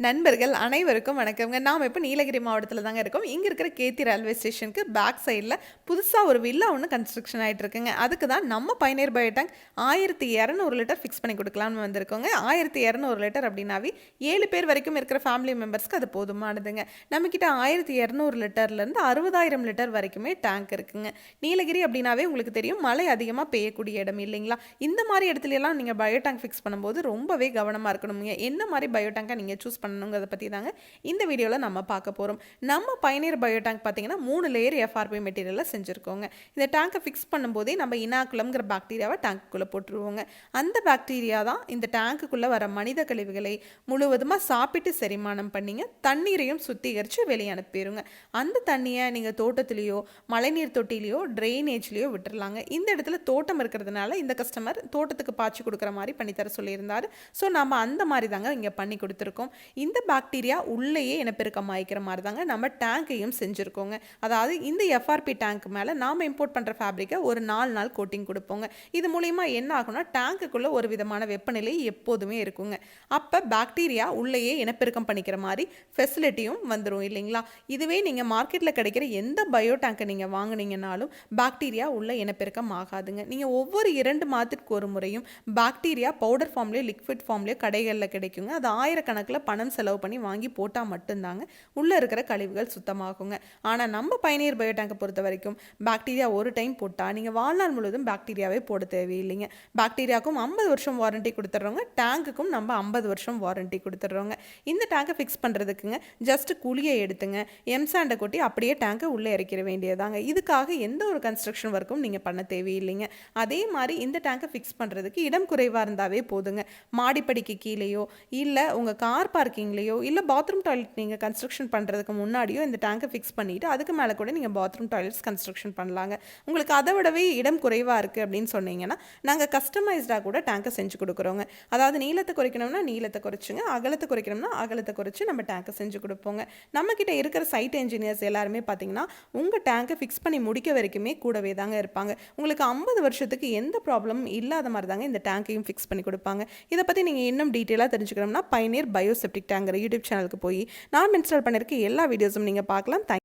நண்பர்கள் அனைவருக்கும் வணக்கம்ங்க. நாம் இப்போ நீலகிரி மாவட்டத்தில் தாங்க இருக்கோம். இங்கே இருக்கிற கேத்தி ரயில்வே ஸ்டேஷனுக்கு பேக் சைடில் புதுசாக ஒரு வில்லா ஒன்று கன்ஸ்ட்ரக்ஷன் ஆகிட்டு இருக்குங்க. அதுக்கு தான் நம்ம பயனியர் பயோடேங்க் 1200 லிட்டர் ஃபிக்ஸ் பண்ணி கொடுக்கலாம்னு வந்திருக்கோங்க. 1200 லிட்டர் அப்படின்னாவே 7 பேர் வரைக்கும் இருக்கிற ஃபேமிலி மெம்பர்ஸ்க்கு அது போதுமானதுங்க. நம்மக்கிட்ட 1200 லிட்டர்லேருந்து 60,000 லிட்டர் வரைக்குமே டேங்க் இருக்குங்க. நீலகிரி அப்படின்னாவே உங்களுக்கு தெரியும், மழை அதிகமாக பெய்யக்கூடிய இடம் இல்லைங்களா? இந்த மாதிரி இடத்துலலாம் நீங்கள் பயோடேங்க் ஃபிக்ஸ் பண்ணும்போது ரொம்பவே கவனமாக இருக்கணுங்க. என்ன மாதிரி பயோடேங்கை நீங்கள் சூஸ் பண்ணணுங்கிறத பற்றி தாங்க இந்த வீடியோவில் நம்ம பார்க்க போகிறோம். நம்ம பயனியர் பயோடேங்க் பார்த்தீங்கன்னா 3 லேயர் எஃப்ஆர்பி மெட்டீரியலில் செஞ்சுருக்கோங்க. இந்த டேங்கை ஃபிக்ஸ் பண்ணும்போதே நம்ம இனாக்குலம்ங்கிற பாக்டீரியாவை டேங்க்குள்ளே போட்டுருவோங்க. அந்த பாக்டீரியா தான் இந்த டேங்க்குள்ளே வர மனித கழிவுகளை முழுவதுமாக சாப்பிட்டு செரிமானம் பண்ணிங்க தண்ணீரையும் சுத்திகரித்து வெளியே அனுப்பிடுங்க. அந்த தண்ணியை நீங்கள் தோட்டத்திலேயோ மழைநீர் தொட்டிலையோ ட்ரைனேஜ்லேயோ விட்டுறலாங்க. இந்த இடத்துல தோட்டம் இருக்கிறதுனால இந்த கஸ்டமர் தோட்டத்துக்கு பாய்ச்சி கொடுக்குற மாதிரி பண்ணித்தர சொல்லியிருந்தார். ஸோ நம்ம அந்த மாதிரி தாங்க இங்கே பண்ணி கொடுத்துருக்கோம். இந்த பாக்டீரியா உள்ளேயே இனப்பெருக்கம் ஆகிக்கிற மாதிரி தாங்க நம்ம டேங்கையும் செஞ்சுருக்கோங்க. அதாவது இந்த எஃப்ஆர்பி டேங்க் மேலே நாம் இம்போர்ட் பண்ணுற ஃபேப்ரிக்கை ஒரு 4 நாள் கோட்டிங் கொடுப்போங்க. இது மூலிமா என்ன ஆகும்னா டேங்க்குள்ளே ஒரு விதமான வெப்பநிலை எப்போதுமே இருக்குங்க. அப்போ பாக்டீரியா உள்ளேயே இனப்பெருக்கம் பண்ணிக்கிற மாதிரி ஃபெசிலிட்டியும் வந்துடும் இல்லைங்களா? இதுவே நீங்கள் மார்க்கெட்டில் கிடைக்கிற எந்த பயோ டேங்கை நீங்கள் வாங்கினீங்கனாலும் பாக்டீரியா உள்ள இனப்பெருக்கம் ஆகாதுங்க. நீங்கள் ஒவ்வொரு 2 மாதத்துக்கு ஒரு முறையும் பாக்டீரியா பவுடர் ஃபார்ம்லேயோ லிக்விட் ஃபார்ம்லேயோ கடைகளில் கிடைக்குங்க. அது ஆயிரக்கணக்கில் பணம் செலவு பண்ணி வாங்கி போட்டால் மட்டும்தாங்க உள்ளே இருக்கிற கழிவுகள் சுத்தமாகுங்க. ஆனால் நம்ம பயனியர் பயோடேங்கை பொறுத்த வரைக்கும் பாக்டீரியா ஒரு டைம் போட்டால் நீங்கள் வாழ்நாள் முழுவதும் பாக்டீரியாவே போட தேவையில்லைங்க. பாக்டீரியாவுக்கும் 50 வருஷம் வாரண்டி கொடுத்துட்றோங்க. டேங்குக்கும் நம்ம 50 வருஷம் வாரண்டி கொடுத்துட்றோங்க. இந்த டேங்கை ஃபிக்ஸ் பண்ணுறதுக்குங்க ஜஸ்ட் குழியை எடுத்துங்க எம்சாண்டை கொட்டி அப்படியே டேங்கை உள்ளே இறக்கிற வேண்டியதாங்க. இதுக்காக எந்த ஒரு கன்ஸ்ட்ரக்ஷன் ஒர்க்கும் நீங்கள் பண்ண தேவையில்லைங்க. அதே மாதிரி இந்த டேங்கை ஃபிக்ஸ் பண்ணுறதுக்கு இடம் குறைவாக இருந்தாவே போதுங்க. மாடிப்படிக்கு கீழேயோ இல்லை உங்கள் கார் பார்க்கிங்லேயோ இல்லை பாத்ரூம் டாய்லெட் நீங்கள் கன்ஸ்ட்ரக்ஷன் பண்ணுறதுக்கு முன்னாடியோ இந்த டேங்கை ஃபிக்ஸ் பண்ணிவிட்டு அதுக்கு மேலே கூட நீங்கள் பாத்ரூம் டாய்லெட்ஸ் கன்ஸ்ட்ரக்ஷன் பண்ணலாங்க. உங்களுக்கு அதை விடவே இடம் குறைவாக இருக்குது அப்படின்னு சொன்னீங்கன்னா நாங்கள் கஸ்டமைஸ்டாக கூட டேங்கை செஞ்சு கொடுக்குறோங்க. அதாவது நீளத்தை குறைக்கணும்னா நீளத்தை குறைச்சுங்க, அகலத்தை குறைக்கணும்னா அகலத்தை குறைச்சி நம்ம டேங்கை செஞ்சு கொடுப்போங்க. நம்மக்கிட்ட இருக்கிற சைட் என்ஜினியர்ஸ் எல்லாருமே பார்த்தீங்கன்னா உங்கள் டேங்கை ஃபிக்ஸ் பண்ணி முடிக்க வரைக்குமே கூடவே தாங்க இருப்பாங்க. உங்களுக்கு 50 வருஷத்துக்கு எந்த ப்ராப்ளமும் இல்லாத மாதிரி தாங்க இந்த டேங்கையும் ஃபிக்ஸ் பண்ணி கொடுப்பாங்க. இதை பற்றி நீங்கள் இன்னும் டீட்டெயிலாக தெரிஞ்சுக்கணும்னா பயனியர் பயோசெப்டிக் டேங்கர் யூடியூப் சேனலுக்கு போய் நான் இன்ஸ்டால் பண்ணியிருக்க எல்லா வீடியோஸும் நீங்கள் பார்க்கலாம்.